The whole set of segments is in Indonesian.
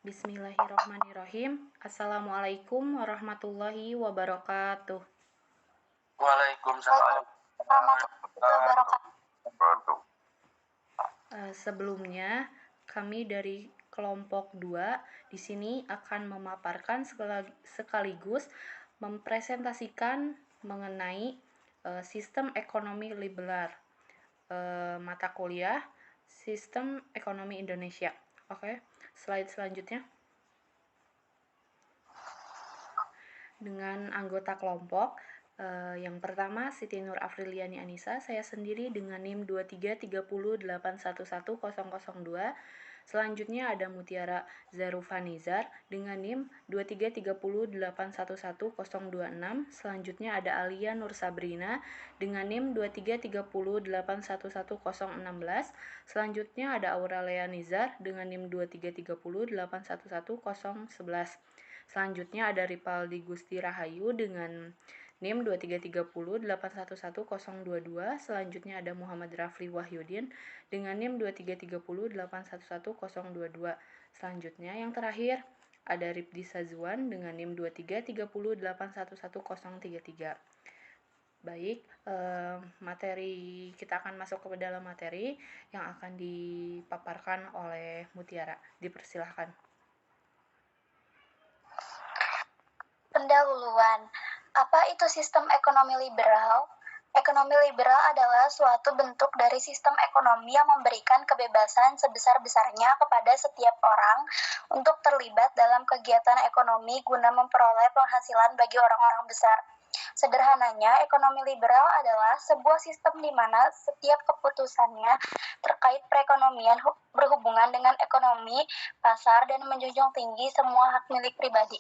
Bismillahirrohmanirrohim. Assalamualaikum warahmatullahi wabarakatuh. Waalaikumsalam warahmatullahi wabarakatuh. Sebelumnya, kami dari kelompok 2 di sini akan memaparkan sekaligus mempresentasikan mengenai sistem ekonomi liberal, mata kuliah Sistem Ekonomi Indonesia. Oke, slide selanjutnya. Dengan anggota kelompok, yang pertama Siti Nur Afriliani Anissa, saya sendiri dengan NIM 2330811002. Selanjutnya ada Mutiara Zarufanizar dengan NIM 2330811026. Selanjutnya ada Alia Nur Sabrina dengan NIM 2330811016. Selanjutnya ada Auralea Nizar dengan NIM 2330811011. Selanjutnya ada Ripaldi Gusti Rahayu dengan NIM 2330811022. Selanjutnya ada Muhammad Rafli Wahyudin dengan NIM 2330811022. Selanjutnya yang terakhir ada Ripdi Sazwan dengan NIM 2330811033. Baik, materi kita akan masuk ke dalam materi yang akan dipaparkan oleh Mutiara. Dipersilahkan. Pendahuluan, apa itu sistem ekonomi liberal? Ekonomi liberal adalah suatu bentuk dari sistem ekonomi yang memberikan kebebasan sebesar-besarnya kepada setiap orang untuk terlibat dalam kegiatan ekonomi guna memperoleh penghasilan bagi orang-orang besar. Sederhananya, ekonomi liberal adalah sebuah sistem di mana setiap keputusannya terkait perekonomian berhubungan dengan ekonomi, pasar, dan menjunjung tinggi semua hak milik pribadi.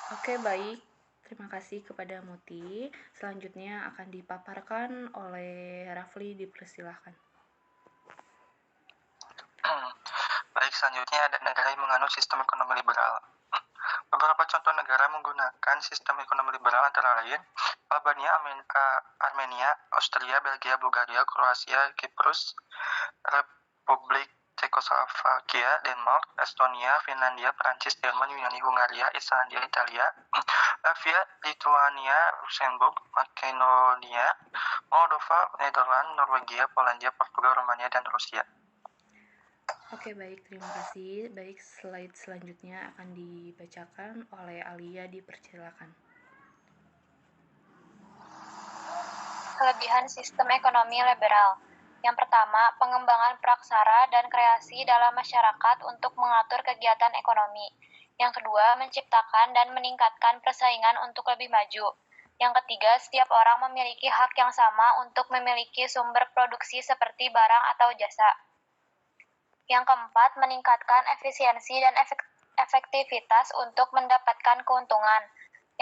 Oke, baik. Terima kasih kepada Muti. Selanjutnya akan dipaparkan oleh Rafli, dipersilahkan. Baik, selanjutnya ada negara yang menganut sistem ekonomi liberal. Beberapa contoh negara menggunakan sistem ekonomi liberal antara lain Albania, Armenia, Austria, Belgia, Bulgaria, Kroasia, Kiprus, Republik Cekoslovakia, Denmark, Estonia, Finlandia, Prancis, Jerman, Yunani, Hungaria, Islandia, Italia, Latvia, Lituania, Luxembourg, Makedonia, Moldova, Nederland, Norwegia, Polandia, Portugal, Romania, dan Rusia. Oke, baik, terima kasih. Baik, slide selanjutnya akan dibacakan oleh Alia, dipersilakan. Kelebihan sistem ekonomi liberal. Yang pertama, pengembangan praksara dan kreasi dalam masyarakat untuk mengatur kegiatan ekonomi. Yang kedua, menciptakan dan meningkatkan persaingan untuk lebih maju. Yang ketiga, setiap orang memiliki hak yang sama untuk memiliki sumber produksi seperti barang atau jasa. Yang keempat, meningkatkan efisiensi dan efektivitas untuk mendapatkan keuntungan.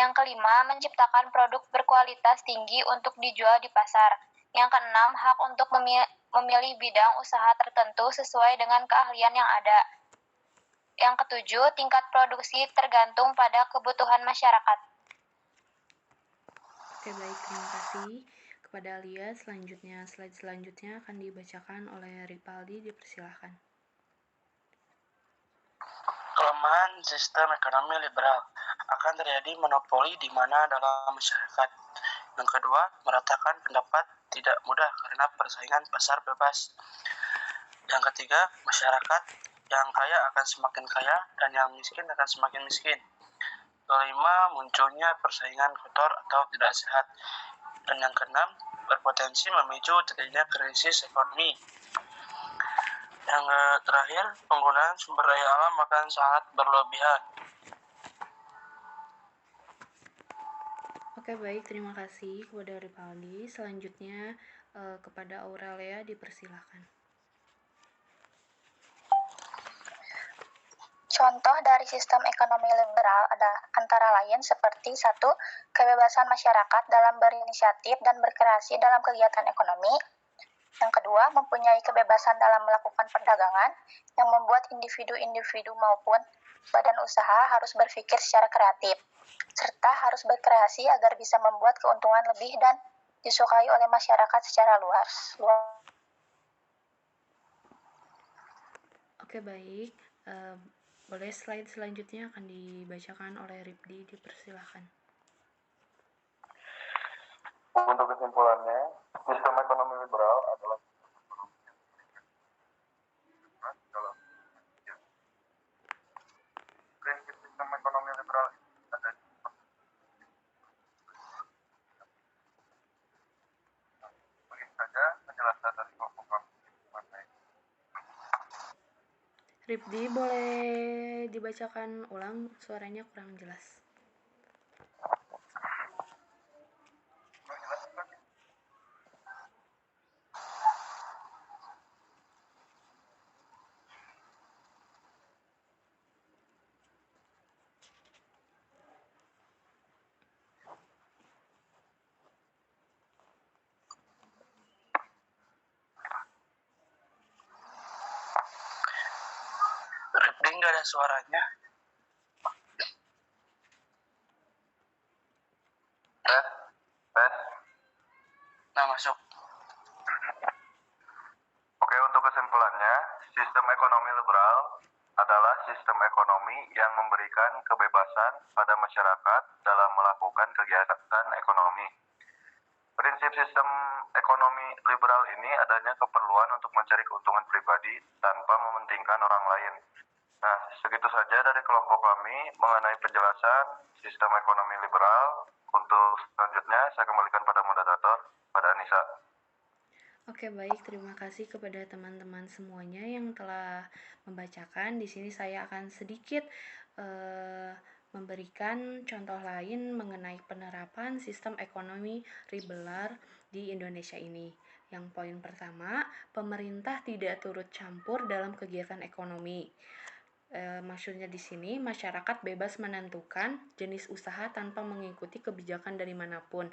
Yang kelima, menciptakan produk berkualitas tinggi untuk dijual di pasar. Yang keenam, hak untuk memilih bidang usaha tertentu sesuai dengan keahlian yang ada. Yang ketujuh, tingkat produksi tergantung pada kebutuhan masyarakat. Oke, baik, terima kasih kepada Alia. Selanjutnya, slide selanjutnya akan dibacakan oleh Ripaldi, dipersilahkan. Kelemahan sistem ekonomi liberal akan terjadi monopoli di mana dalam masyarakat. Yang kedua, meratakan pendapat tidak mudah karena persaingan pasar bebas. Yang ketiga, masyarakat yang kaya akan semakin kaya dan yang miskin akan semakin miskin. Kelima, munculnya persaingan kotor atau tidak sehat. Dan yang keenam, berpotensi memicu terjadinya krisis ekonomi. Yang terakhir, penggunaan sumber daya alam akan sangat berlebihan. Oke, baik, terima kasih kepada Ripaldi. Selanjutnya kepada Auralea, dipersilahkan. Contoh dari sistem ekonomi liberal ada antara lain seperti 1. Kebebasan masyarakat dalam berinisiatif dan berkreasi dalam kegiatan ekonomi. Yang kedua, mempunyai kebebasan dalam melakukan perdagangan yang membuat individu-individu maupun badan usaha harus berpikir secara kreatif, serta harus berkreasi agar bisa membuat keuntungan lebih dan disukai oleh masyarakat secara luas. Oke, Oke, baik. Boleh slide selanjutnya akan dibacakan oleh Ripdi, dipersilahkan. Untuk kesimpulannya, sistem ekonomi liberal adalah prinsip sistem ekonomi liberal ada begini saja penjelasan dari kelompok kami. Ripdi, boleh dibacakan ulang, suaranya kurang jelas. Rifdi nggak ada suaranya. Tes. Nah, masuk. Oke, untuk kesimpulannya, sistem ekonomi liberal adalah sistem ekonomi yang memberikan kebebasan pada masyarakat dalam melakukan kegiatan ekonomi. Prinsip sistem ekonomi liberal ini adanya keperluan untuk mencari keuntungan pribadi tanpa mementingkan orang lain. Nah, segitu saja dari kelompok kami mengenai penjelasan sistem ekonomi liberal. Untuk selanjutnya, saya kembalikan pada moderator, pada Anissa. Oke, baik. Terima kasih kepada teman-teman semuanya yang telah membacakan. Di sini saya akan sedikit memberikan contoh lain mengenai penerapan sistem ekonomi liberal di Indonesia ini. Yang poin pertama, pemerintah tidak turut campur dalam kegiatan ekonomi. Maksudnya di sini masyarakat bebas menentukan jenis usaha tanpa mengikuti kebijakan dari manapun.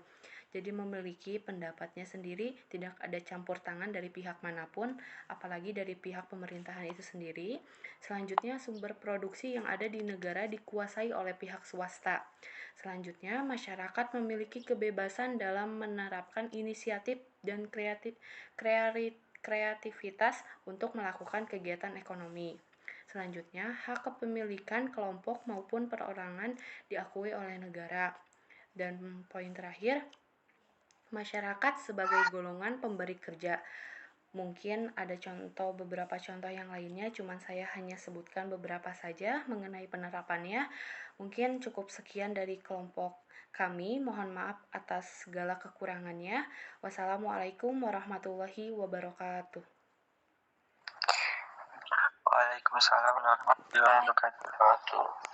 Jadi memiliki pendapatnya sendiri, tidak ada campur tangan dari pihak manapun, apalagi dari pihak pemerintahan itu sendiri. Selanjutnya, sumber produksi yang ada di negara dikuasai oleh pihak swasta. Selanjutnya, masyarakat memiliki kebebasan dalam menerapkan inisiatif dan kreativitas untuk melakukan kegiatan ekonomi. Selanjutnya, hak kepemilikan kelompok maupun perorangan diakui oleh negara. Dan poin terakhir, masyarakat sebagai golongan pemberi kerja. Mungkin ada beberapa contoh yang lainnya, cuman saya hanya sebutkan beberapa saja mengenai penerapannya. Mungkin cukup sekian dari kelompok kami. Mohon maaf atas segala kekurangannya. Wassalamualaikum warahmatullahi wabarakatuh. Waalaikumsalam warahmatullahi wabarakatuh.